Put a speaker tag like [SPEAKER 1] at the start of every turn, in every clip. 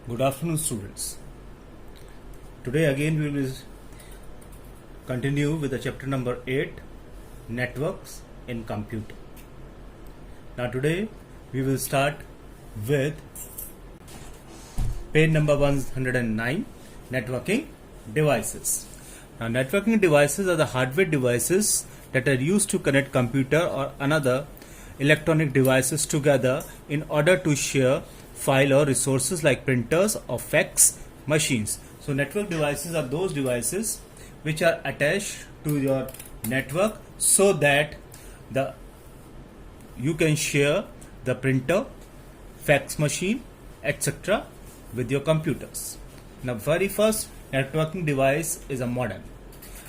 [SPEAKER 1] Good afternoon, students. Today again we will continue with the chapter number 8, Networks in Computer. Now today we will start with page number 109, Networking Devices. Now networking devices are the hardware devices that are used to connect computer or another electronic devices together in order to share file or resources like printers or fax machines. So network devices are those devices which are attached to your network so that you can share the printer, fax machine, etc. with your computers. Now very first networking device is a modem.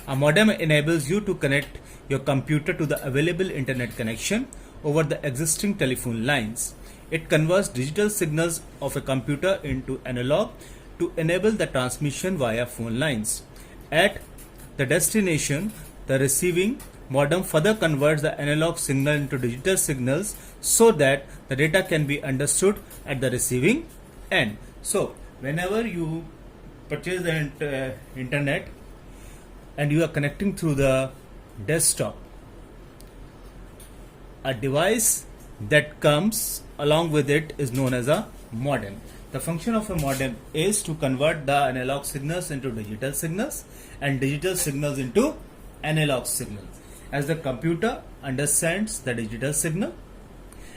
[SPEAKER 1] A modem enables you to connect your computer to the available internet connection over the existing telephone lines. It converts digital signals of a computer into analog to enable the transmission via phone lines. At the destination, the receiving modem further converts the analog signal into digital signals so that the data can be understood at the receiving end. So, whenever you purchase the internet and you are connecting through the desktop, a device that comes along with it is known as a modem. The function of a modem is to convert the analog signals into digital signals and digital signals into analog signals. As the computer understands the digital signal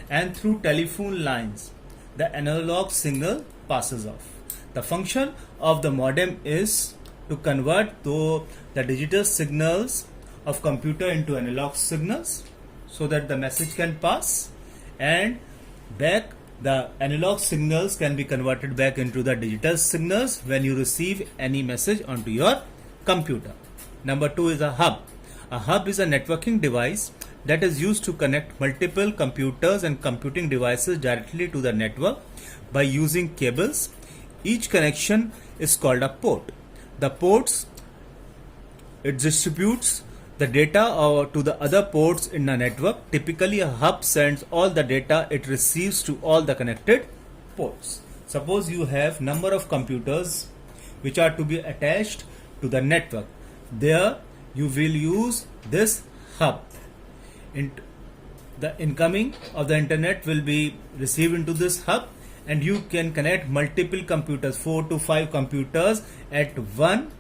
[SPEAKER 1] and through telephone lines, the analog signal passes off. The function of the modem is to convert the digital signals of computer into analog signals so that the message can pass, and back the analog signals can be converted back into the digital signals when you receive any message onto your computer. Number 2 is a hub. A hub is a networking device that is used to connect multiple computers and computing devices directly to the network by using cables. Each connection is called a port. The ports, it distributes the data to the other ports in the network. Typically, a hub sends all the data it receives to all the connected ports. Suppose you have number of computers which are to be attached to the network. There you will use this hub. The incoming of the internet will be received into this hub, and you can connect multiple computers, 4 to 5 computers at one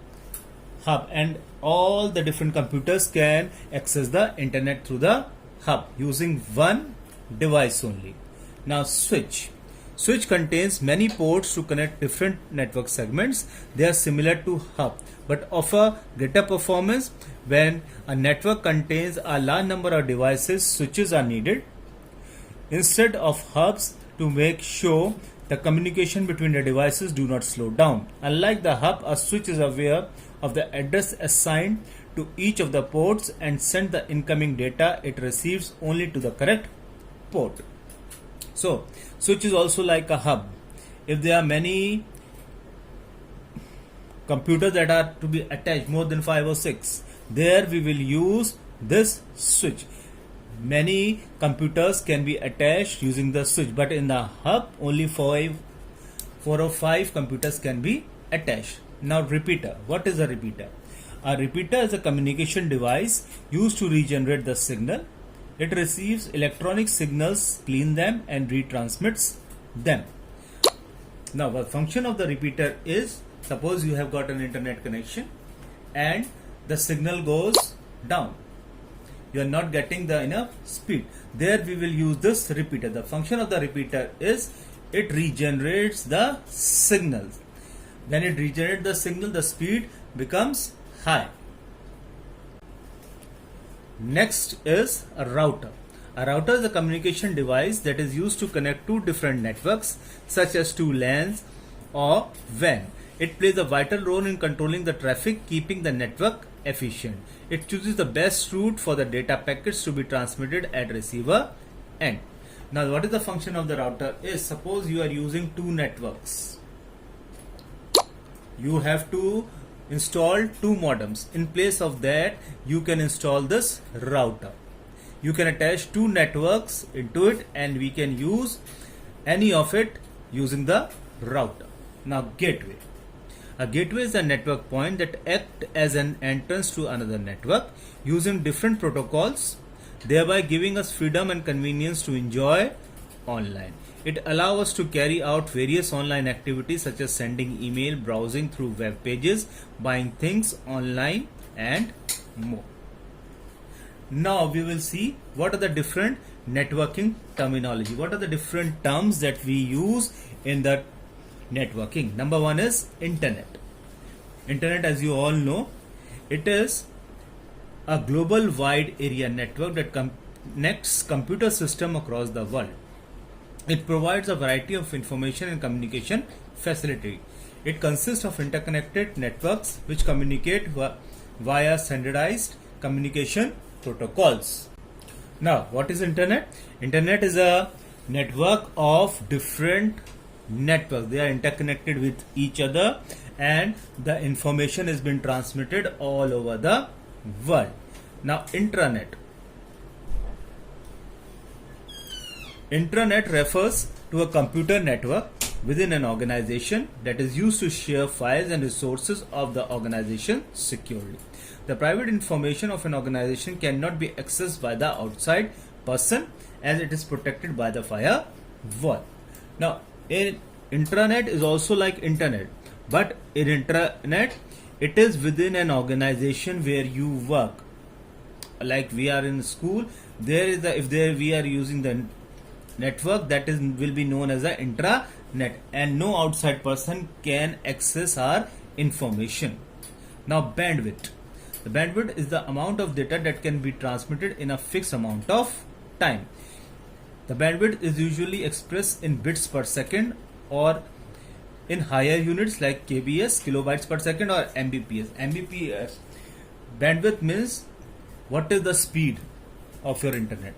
[SPEAKER 1] hub, and all the different computers can access the internet through the hub using one device only. Now switch. Switch contains many ports to connect different network segments. They are similar to hub but offer greater performance. When a network contains a large number of devices, switches are needed instead of hubs to make sure the communication between the devices do not slow down. Unlike the hub, a switch is aware of the address assigned to each of the ports and send the incoming data it receives only to the correct port. So, switch is also like a hub. If there are many computers that are to be attached, more than 5 or 6, there we will use this switch. Many computers can be attached using the switch, but in the hub only 4 or 5 computers can be attached. Now repeater. What is a repeater? A repeater is a communication device used to regenerate the signal. It receives electronic signals, cleans them and retransmits them. Now the function of the repeater is, suppose you have got an internet connection and the signal goes down. You are not getting the enough speed. There we will use this repeater. The function of the repeater is it regenerates the signals. When it regenerates the signal, the speed becomes high. Next is a router. A router is a communication device that is used to connect two different networks such as two LANs or WAN. It plays a vital role in controlling the traffic, keeping the network efficient. It chooses the best route for the data packets to be transmitted at receiver end. Now what is the function of the router is, suppose you are using two networks. You have to install two modems. In place of that, you can install this router. You can attach two networks into it and we can use any of it using the router. Now, gateway. A gateway is a network point that acts as an entrance to another network using different protocols, thereby giving us freedom and convenience to enjoy online. It allows us to carry out various online activities such as sending email, browsing through web pages, buying things online, and more. Now we will see what are the different networking terminology. What are the different terms that we use in the networking? Number one is internet. Internet, as you all know, it is a global wide area network that connects computer system across the world. It provides a variety of information and communication facility. It consists of interconnected networks which communicate via standardized communication protocols. Now, what is internet? Internet is a network of different networks. They are interconnected with each other and the information has been transmitted all over the world. Now, intranet. Intranet refers to a computer network within an organization that is used to share files and resources of the organization securely. The private information of an organization cannot be accessed by the outside person as it is protected by the firewall. Now, intranet is also like internet, but in intranet, it is within an organization where you work. Like we are in school, we are using the network that will be known as the intranet, and no outside person can access our information. Now, bandwidth. The bandwidth is the amount of data that can be transmitted in a fixed amount of time. The bandwidth is usually expressed in bits per second or in higher units like kbs, kilobytes per second, or mbps. Mbps bandwidth means what is the speed of your internet.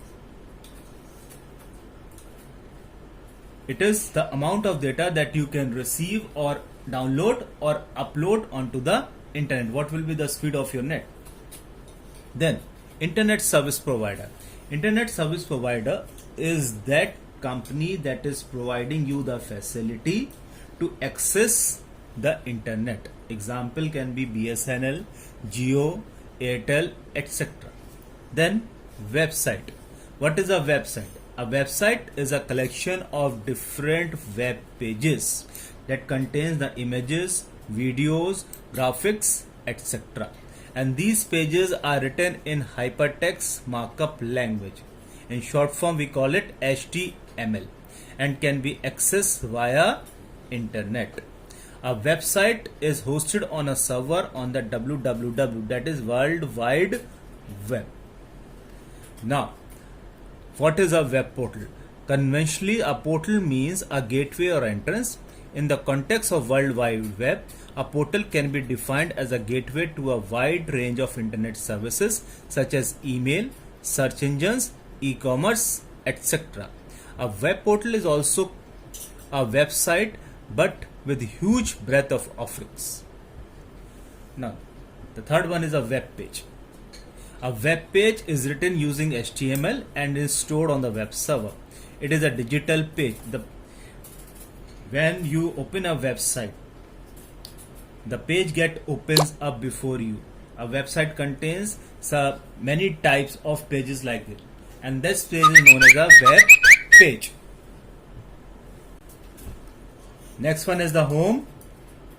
[SPEAKER 1] It is the amount of data that you can receive or download or upload onto the internet. What will be the speed of your net? Then, internet service provider. Internet service provider is that company that is providing you the facility to access the internet. Example can be BSNL, Jio, Airtel, etc. Then, website. What is a website? A website is a collection of different web pages that contains the images, videos, graphics, etc. And these pages are written in hypertext markup language. In short form, we call it HTML, and can be accessed via internet. A website is hosted on a server on the www, that is World Wide Web. Now, what is a web portal? Conventionally, a portal means a gateway or entrance. In the context of World Wide Web, a portal can be defined as a gateway to a wide range of internet services such as email, search engines, e-commerce, etc. A web portal is also a website but with huge breadth of offerings. Now, the third one is a web page. A web page is written using HTML and is stored on the web server. It is a digital page. When you open a website, the page opens up before you. A website contains many types of pages like this, and this page is known as a web page. Next one is the home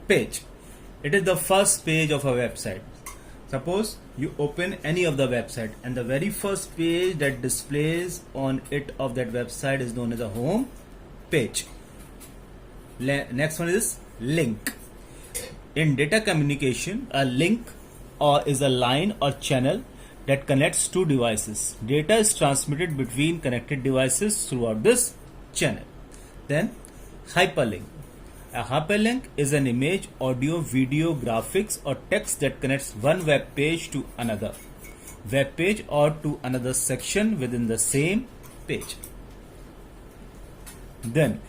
[SPEAKER 1] page. It is the first page of a website. Suppose you open any of the website and the very first page that displays on it of that website is known as a home page. Next one is link. In data communication, a link is a line or channel that connects two devices. Data is transmitted between connected devices throughout this channel. Then, hyperlink. A hyperlink is an image, audio, video, graphics, or text that connects one web page to another web page or to another section within the same page. Then,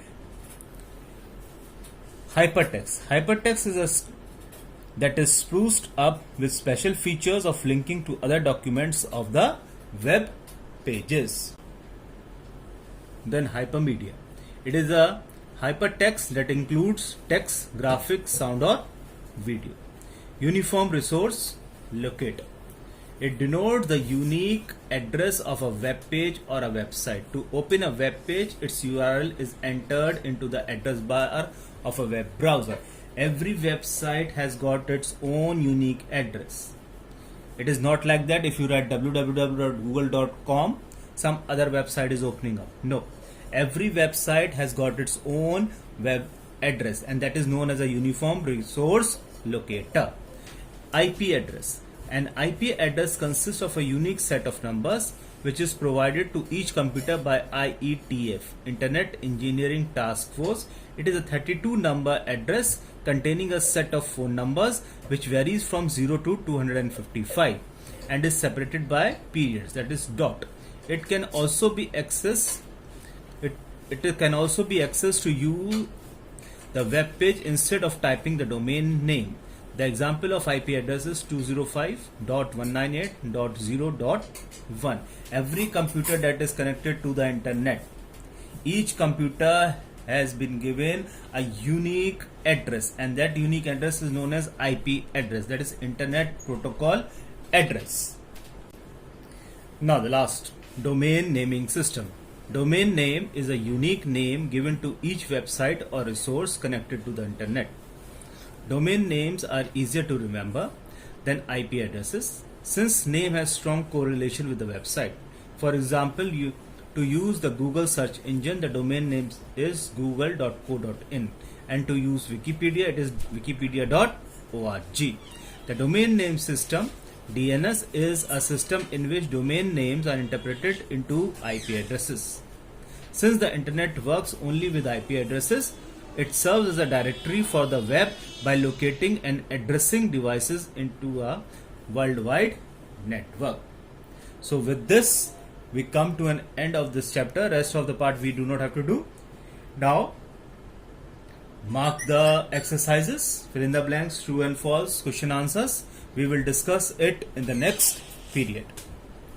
[SPEAKER 1] hypertext. Hypertext is that is spruced up with special features of linking to other documents of the web pages. Then, hypermedia. It is a hypertext that includes text, graphics, sound or video. Uniform resource locator. It denotes the unique address of a web page or a website. To open a web page, its URL is entered into the address bar of a web browser. Every website has got its own unique address. It is not like that if you write www.google.com, some other website is opening up. No. Every website has got its own web address, and that is known as a uniform resource locator. IP address. An IP address consists of a unique set of numbers which is provided to each computer by IETF, Internet Engineering Task Force. It is a 32 number address containing a set of phone numbers which varies from 0 to 255 and is separated by periods, that is dot. It can also be accessed to use the web page instead of typing the domain name. The example of IP address is 205.198.0.1. Every computer that is connected to the internet, each computer has been given a unique address, and that unique address is known as IP address, that is Internet Protocol address. Now the last, domain naming system. Domain name is a unique name given to each website or resource connected to the internet. Domain names are easier to remember than IP addresses since name has strong correlation with the website. For example, to use the Google search engine, the domain name is google.co.in, and to use Wikipedia, it is wikipedia.org. The domain name system, DNS, is a system in which domain names are interpreted into IP addresses. Since the internet works only with IP addresses, it serves as a directory for the web by locating and addressing devices into a worldwide network. So with this, we come to an end of this chapter. Rest of the part we do not have to do. Now, mark the exercises, fill in the blanks, true and false, question answers. We will discuss it in the next period.